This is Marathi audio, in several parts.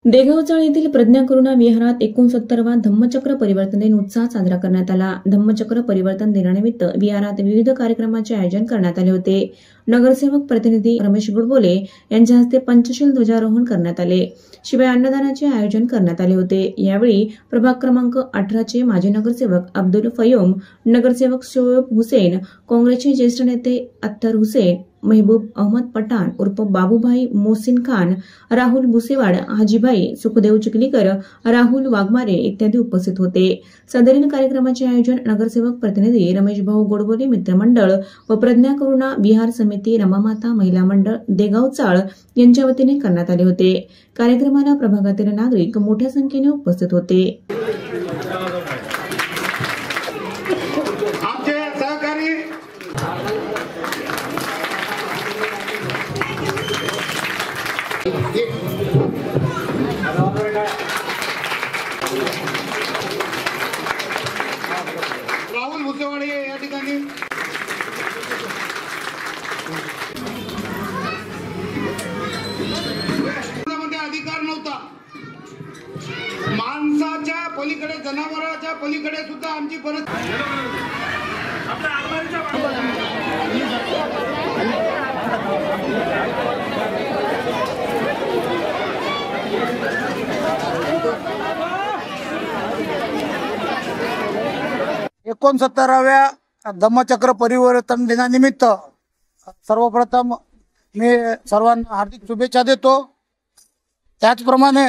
देगावचाळ येथील प्रज्ञा करुणा विहारात 69वा धम्मचक्र परिवर्तन दिन उत्साहात साजरा करण्यात आला। धम्मचक्र परिवर्तन दिनानिमित्त विहारात विविध कार्यक्रमांचे आयोजन करण्यात आले होते। नगरसेवक प्रतिनिधी रमेश गुडबोले यांच्या हस्ते पंचशील ध्वजारोहण करण्यात आले। शिवाय अन्नदानाचे आयोजन करण्यात आले होते। यावेळी प्रभाग क्रमांक 18 चे माजी नगरसेवक अब्दुल फयोम, नगरसेवक शोएब हुसेन, काँग्रेसचे ज्येष्ठ नेते अत्तर हुसेन, महबूब अहमद पठाण उर्फ बाबूभाई मोहसिन खान, राहुल बुसेवाड, हाजीभाई सुखदेव चिखलीकर, राहुल वाघमारे इत्यादी उपस्थित होते। सदरील कार्यक्रमाचे आयोजन नगरसेवक प्रतिनिधी रमेश भाऊ गोडबोले मित्रमंडळ व प्रज्ञा करुणा विहार समिती रमामाता महिला मंडळ देगावचाळ यांच्या वतीने करण्यात आले होते। कार्यक्रमाला प्रभागातील नागरिक मोठ्या संख्येने उपस्थित होते। राहुल भुसेवाडे या ठिकाणी अधिकार नव्हता। माणसाच्या पलीकडे जनावराच्या पलीकडे सुद्धा आमची एकोणसत्तराव्या धम्मचक्र परिवर्तन दिनानिमित्त सर्वप्रथम मी सर्वांना हार्दिक शुभेच्छा देतो। त्याचप्रमाणे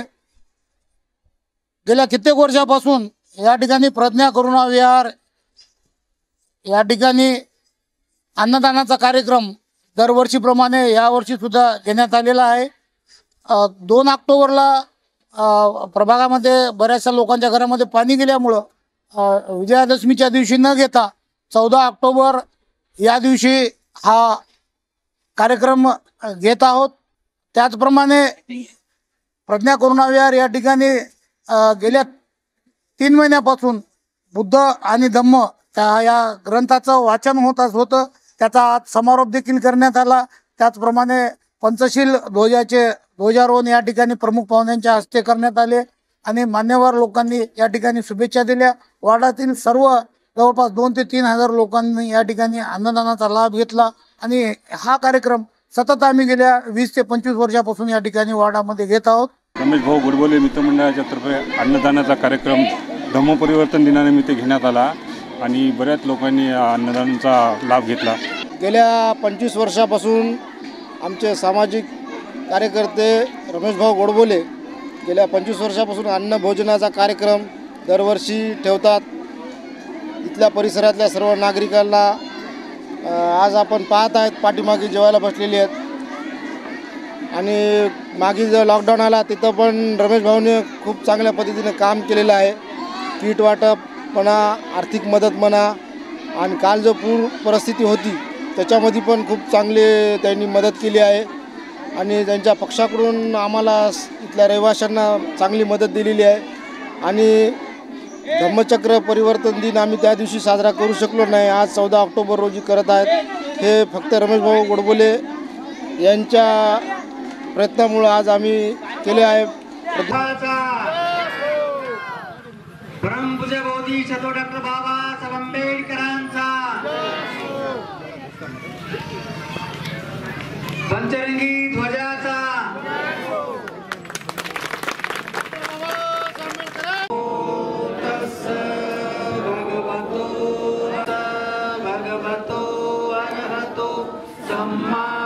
गेल्या कित्येक वर्षापासून या ठिकाणी प्रज्ञा करुणा विहार या ठिकाणी अन्नदानाचा कार्यक्रम दरवर्षीप्रमाणे यावर्षी सुद्धा घेण्यात आलेला आहे। 2 ऑक्टोबरला प्रभागामध्ये बऱ्याचशा लोकांच्या घरामध्ये पाणी गेल्यामुळं विजयादशमीच्या दिवशी न घेता 14 ऑक्टोबर या दिवशी हा कार्यक्रम घेत आहोत। त्याचप्रमाणे प्रज्ञा करुणा विहार या ठिकाणी गेल्या 3 महिन्यापासून बुद्ध आणि धम्म या ग्रंथाचं वाचन होतं। त्याचा आज समारोप देखील करण्यात आला। त्याचप्रमाणे पंचशील ध्वजारोहण या ठिकाणी प्रमुख पाहुण्यांच्या हस्ते करण्यात आले आणि मान्यवर लोकांनी या ठिकाणी शुभेच्छा दिल्या। वार्डातील सर्व जवळपास 2 ते 3 हजार लोकांनी या ठिकाणी अन्नदानाचा लाभ घेतला आणि हा कार्यक्रम सतत आम्ही गेल्या 20 ते 25 वर्षापासून या ठिकाणी वार्डामध्ये घेत आहोत। रमेश भाऊ गोडबोले मित्रमंडळाच्या तर्फे अन्नदानाचा कार्यक्रम धम्म परिवर्तन दिनानिमित्त घेण्यात आला आणि बऱ्याच लोकांनी अन्नदानाचा लाभ घेतला। गेल्या 25 वर्षापासून आमचे सामाजिक कार्यकर्ते रमेश भाऊ गोडबोले गेल्या 25 वर्षापासून अन्न भोजनाचा कार्यक्रम दरवर्षी ठेवतात। इथल्या परिसरातल्या सर्व नागरिकांना आज आपण पाहत आहेत पाठीमागे जेवायला बसलेली आहेत आणि मागे जो लॉकडाऊन आला तिथं पण रमेश भाऊने खूप चांगल्या पद्धतीने काम केलेलं आहे। किट वाटप म्हणा, आर्थिक मदत म्हणा आणि काल जो पूर परिस्थिती होती त्याच्यामध्ये पण खूप चांगले त्यांनी मदत केली आहे आणि त्यांच्या पक्षाकडून आम्हाला इथल्या रहिवाशांना चांगली मदत दिलेली आहे आणि धम्मचक्र परिवर्तन दिन आम्ही त्या दिवशी साजरा करू शकलो नाही, आज 14 ऑक्टोबर रोजी करत आहेत। हे फक्त रमेश भाऊ गोडबोले यांच्या प्रयत्नामुळे आज आम्ही केले आहे। परमपूज्य बोधी छतो डॉक्टर बाबासाहेब आंबेडकरांचा पंचरंगी ध्वजाचा भगवतो अरहतो सम्मा